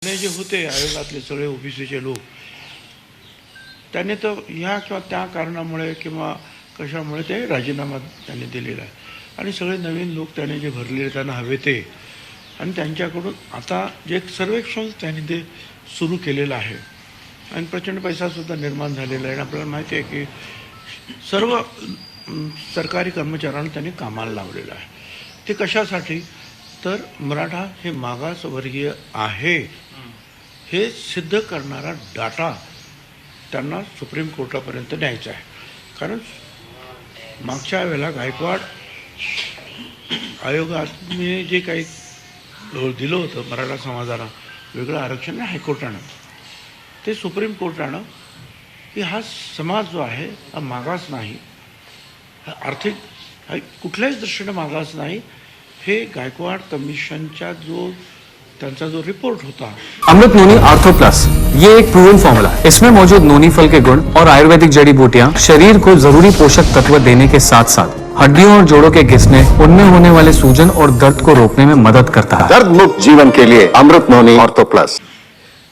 जुने जे होते आयोगातले सगळे ओबीसीचे लोक, त्यांनी तर ह्या किंवा त्या कारणामुळे किंवा कशामुळे ते राजीनामा त्यांनी दिलेला आहे आणि सगळे नवीन लोक त्यांनी जे भरलेले त्यांना हवे ते, आणि त्यांच्याकडून आता जे एक सर्वेक्षण त्यांनी ते सुरू केलेलं आहे आणि प्रचंड पैसासुद्धा निर्माण झालेला आहे. आणि आपल्याला माहिती आहे की सर्व सरकारी कर्मचाऱ्यांना त्यांनी कामाला लावलेलं आहे. ते कशासाठी? तर मराठा हे मागासवर्गीय आहे हे सिद्ध करणारा डाटा त्यांना सुप्रीम कोर्टापर्यंत न्यायचा आहे. कारण मागच्या वेळेला गायकवाड आयोगाने जे काही दिलं होतं मराठा समाजाला वेगळं आरक्षण हायकोर्टानं, ते सुप्रीम कोर्टानं की हा समाज जो आहे हा मागास नाही, हा आर्थिक कुठल्याच दृष्टीनं मागास नहीं, हे गायकवाड कमीशनचा जो त्यांचा जो रिपोर्ट होता। अमृत नोनी आर्थो प्लस ये एक प्रूवन फॉर्मूला है। इसमें मौजूद नोनी फल के गुण और आयुर्वेदिक जड़ी बूटियां शरीर को जरूरी पोषक तत्व देने के साथ साथ हड्डियों और जोड़ों के घिसने, उनमें होने वाले सूजन और दर्द को रोकने में मदद करता है। दर्द मुक्त जीवन के लिए अमृत नोनी आर्थो प्लस।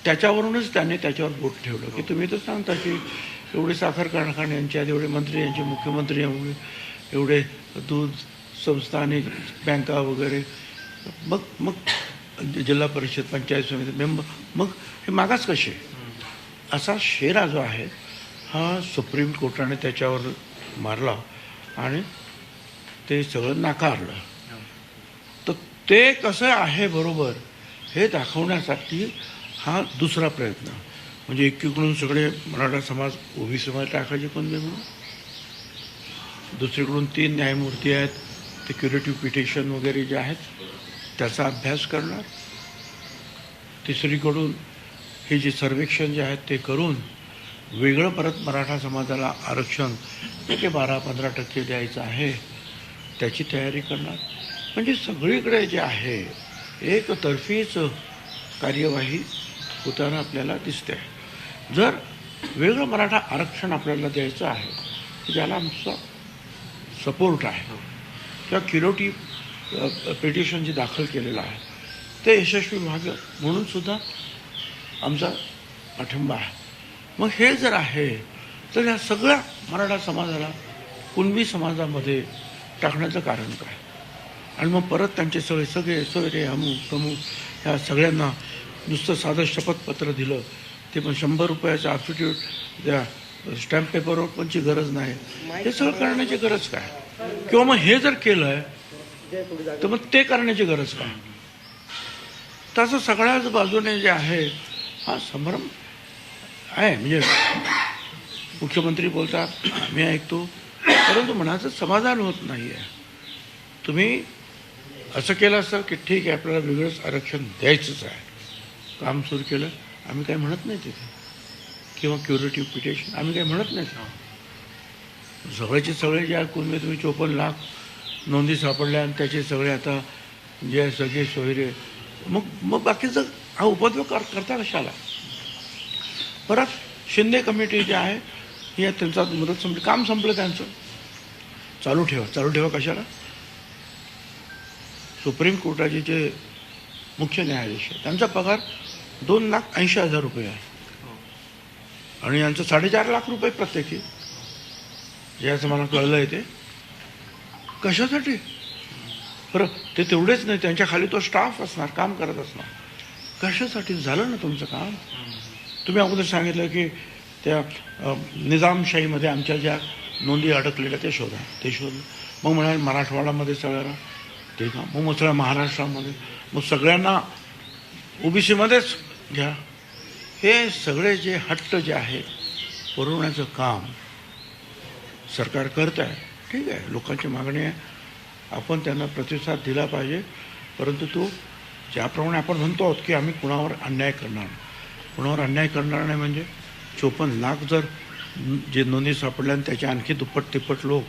त्याच्यावरूनच त्याने त्याच्यावर बोट ठेवलं की तुम्ही तर सांगता की एवढे साखर कारखान्यांचे एवढे मंत्री यांचे मुख्यमंत्री एवढे दूध संस्था आणि बँका वगैरे, मग मग जिल्हा परिषद पंचायत समिती मेंबर, मग हे मागास कसे? असा शेरा जो आहे हा सुप्रीम कोर्टाने त्याच्यावर मारला आणि ते सगळं नाकारलं. तर ते कसं आहे बरोबर हे दाखवण्यासाठी हा दुसरा प्रयत्न, म्हणजे एकीकडून सगळे मराठा समाज ओबीसीमध्ये टाकायचे कोण म्हणून, दुसरीकडून 3 न्यायमूर्ती आहेत ते क्युरेटिव्ह पिटिशन वगैरे जे आहेत त्याचा अभ्यास करणार, तिसरीकडून हे जे सर्वेक्षण जे आहेत ते करून वेगळं परत मराठा समाजाला आरक्षण ते 12-15% द्यायचं आहे त्याची तयारी करणार. म्हणजे सगळीकडे जे आहे एकतर्फीच कार्यवाही होताना आपल्याला दिसते. जर वेगळं मराठा आरक्षण आपल्याला द्यायचं आहे ज्याला आमचा सपोर्ट आहे किंवा क्युरेटिव्ह पिटिशन जे दाखल केलेलं आहे ते यशस्वी व्हावं म्हणून सुद्धा आमचा पाठिंबा आहे. मग हे जर आहे तर या सगळ्या मराठा समाजाला कुणबी समाजामध्ये टाकण्याचं कारण काय? आणि मग परत त्यांचे सगळे सोयरे अमुक तमुक ह्या सगळ्यांना नुसतं साधं शपथपत्र दिलं ते पण 100 रुपयाचं ॲफिडेविट द्या, स्टॅम्प पेपरवर पणची गरज नाही, हे सगळं करण्याची गरज काय? किंवा मग हे जर केलं तर मग ते करण्याची गरज काय? तसं सगळ्याच बाजूने जे आहे हा संभ्रम आहे. म्हणजे मुख्यमंत्री बोलतात मी ऐकतो, परंतु मनाचं समाधान होत नाही आहे. तुम्ही असं केलं असतं की ठीक आहे आपल्याला वेगळंच आरक्षण द्यायचंच आहे, काम सुरू केलं, आम्ही काही म्हणत नाही तिथे, किंवा क्युरेटिव्ह पिटिशन आम्ही काही म्हणत नाही. सगळेचे सगळे जे कुणबी तुम्ही 54 लाख नोंदी सापडल्या आणि त्याचे सगळे आता जे सगळे सोयरे, मग बाकीचं हा उपद्रव करता कशाला? परत शिंदे कमिटी जे आहे हे त्यांचा मुदत संपली, काम संपलं त्यांचं, चालू ठेवा कशाला? सुप्रीम कोर्टाचे जे मुख्य न्यायाधीश आहे त्यांचा पगार 2,80,000 रुपये आहे आणि यांचं 4.5 लाख रुपये प्रत्येकी, जे असं मला कळलं आहे. ते कशासाठी? बरं ते तेवढेच नाही, त्यांच्या खाली तो स्टाफ असणार, काम करत असणार. कशासाठी? झालं ना तुमचं काम. तुम्ही अगोदर सांगितलं की त्या निजामशाहीमध्ये आमच्या ज्या नोंदी अडकलेल्या ते शोधलं. मग म्हणाले मराठवाड्यामध्ये सगळ्यांना ते का, मग सगळ्या महाराष्ट्रामध्ये, मग सगळ्यांना ओबीसीमध्येच घ्या. हे सगळे जे हट्ट जे आहे पुरवण्याचं काम सरकार करत आहे. ठीक आहे, लोकांची मागणी आहे, आपण त्यांना प्रतिसाद दिला पाहिजे. परंतु तो ज्याप्रमाणे आपण म्हणतो आहोत की आम्ही कुणावर अन्याय करणार नाही म्हणजे 54 लाख जर जे नोंदी सापडल्या आणि त्याच्या आणखी दुप्पट तिप्पट लोक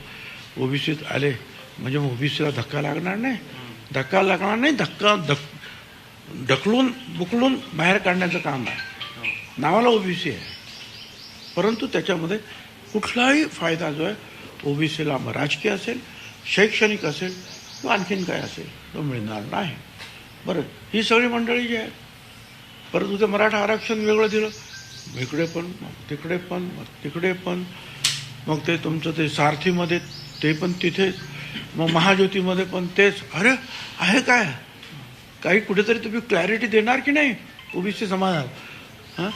ओबीसीत आले म्हणजे ओबीसीला धक्का लागणार नाही, ढकलून बुकलून बाहेर काढण्याचं काम आहे. नावाला ओबीसी आहे, परंतु त्याच्यामध्ये कुठलाही फायदा जो आहे ओबीसीला राजकीय असेल, शैक्षणिक असेल किंवा आणखीन काय असेल तो मिळणार नाही. बरं, ही सगळी मंडळी जी आहेत परत उद्या मराठा आरक्षण वेगळं दिलं, इकडे पण मग तिकडे पण मग तिकडे पण, मग ते तुमचं ते सारथीमध्ये ते पण तिथेच, मग महाज्योतीमध्ये पण तेच. अरे आहे काय, काही कुठेतरी तुम्ही क्लॅरिटी देणार की नाही ओबीसी समाजाला? हां,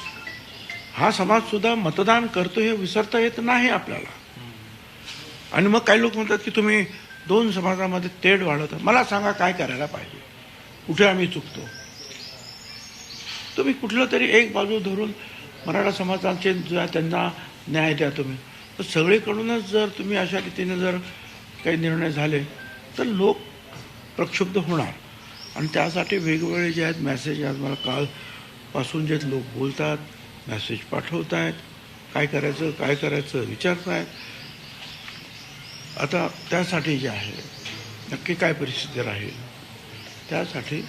हा समाजसुद्धा मतदान करतो हे विसरता येत नाही आपल्याला. आणि मग काही लोक म्हणतात की तुम्ही दोन समाजामध्ये तेढ वाढवता. मला सांगा काय करायला पाहिजे, कुठे आम्ही चुकतो? तुम्ही कुठलं तरी एक बाजू धरून मराठा समाजाचे त्यांना न्याय द्या तुम्ही. तर सगळीकडूनच जर तुम्ही अशा रीतीने जर काही निर्णय झाले तर लोक प्रक्षुब्ध होणार. आणि त्यासाठी वेगवेगळे जे आहेत मेसेज, आज मला कालपासून जे लोक बोलतात, मेसेज पाठवत आहेत, काय करायचं विचारत आहेत. आता त्यासाठी जे आहे नक्की काय परिस्थिती राहील, त्यासाठी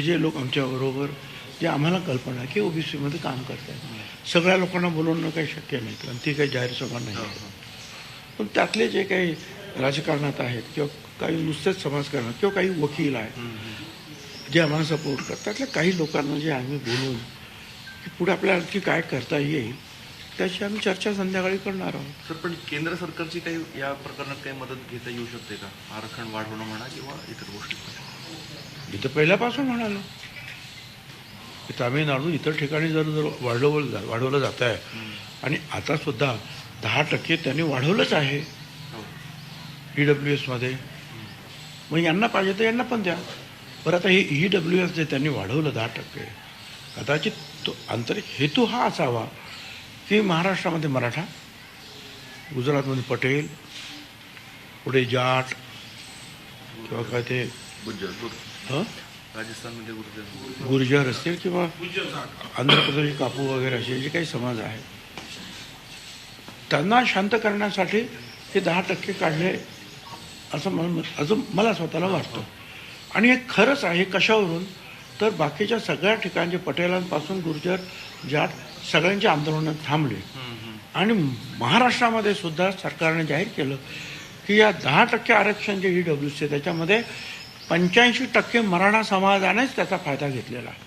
जे लोक आमच्याबरोबर, जे आम्हाला कल्पना आहे की ओबीसीमध्ये काम करत आहेत, सगळ्या लोकांना बोलवणं काही शक्य नाही, कारण ती काही जाहीर सभा नाही आहे. पण त्यातले जे काही राजकारणात आहेत किंवा काही नुसतेच समाजकारणात किंवा काही वकील आहेत जे आम्हाला सपोर्ट करतात, त्यातल्या काही लोकांना जे आम्ही बोलून की पुढे आपल्याला आणखी काय करता येईल त्याची आम्ही चर्चा संध्याकाळी करणार आहोत. सर, पण केंद्र सरकारची काही या प्रकरणात काही मदत घेता येऊ शकते का? आरक्षण वाढवणं म्हणा किंवा इतर गोष्टी. इथं पहिल्यापासून म्हणालो की तामिळनाडू इतर ठिकाणी जर वाढवलं जात आहे आणि आता सुद्धा 10% त्यांनी वाढवलंच आहे EWSमध्ये. मग यांना पाहिजे तर यांना पण द्या. बरं, आता हे EWS जे त्यांनी वाढवलं 10%, कदाचित तो आंतरिक हेतू हा असावा की महाराष्ट्रामध्ये मराठा, गुजरातमध्ये पटेल, पुढे जाट किंवा काय ते राजस्थानमध्ये गुर्जर असतील किंवा आंध्र प्रदेश कापू वगैरे असे जे काही समाज आहेत त्यांना शांत करण्यासाठी हे 10% काढले असं मला स्वतःला वाटतं. आणि हे खरंच आहे. कशावरून? तर बाकीच्या सगळ्या ठिकाणचे पटेलांपासून गुर्जर जाट सगळ्यांची आंदोलनं थांबली आणि महाराष्ट्रामध्ये सुद्धा सरकारने जाहीर केलं की या 10% आरक्षण जे EWS त्याच्यामध्ये 85% मराठा समाजानेच त्याचा फायदा घेतलेला आहे.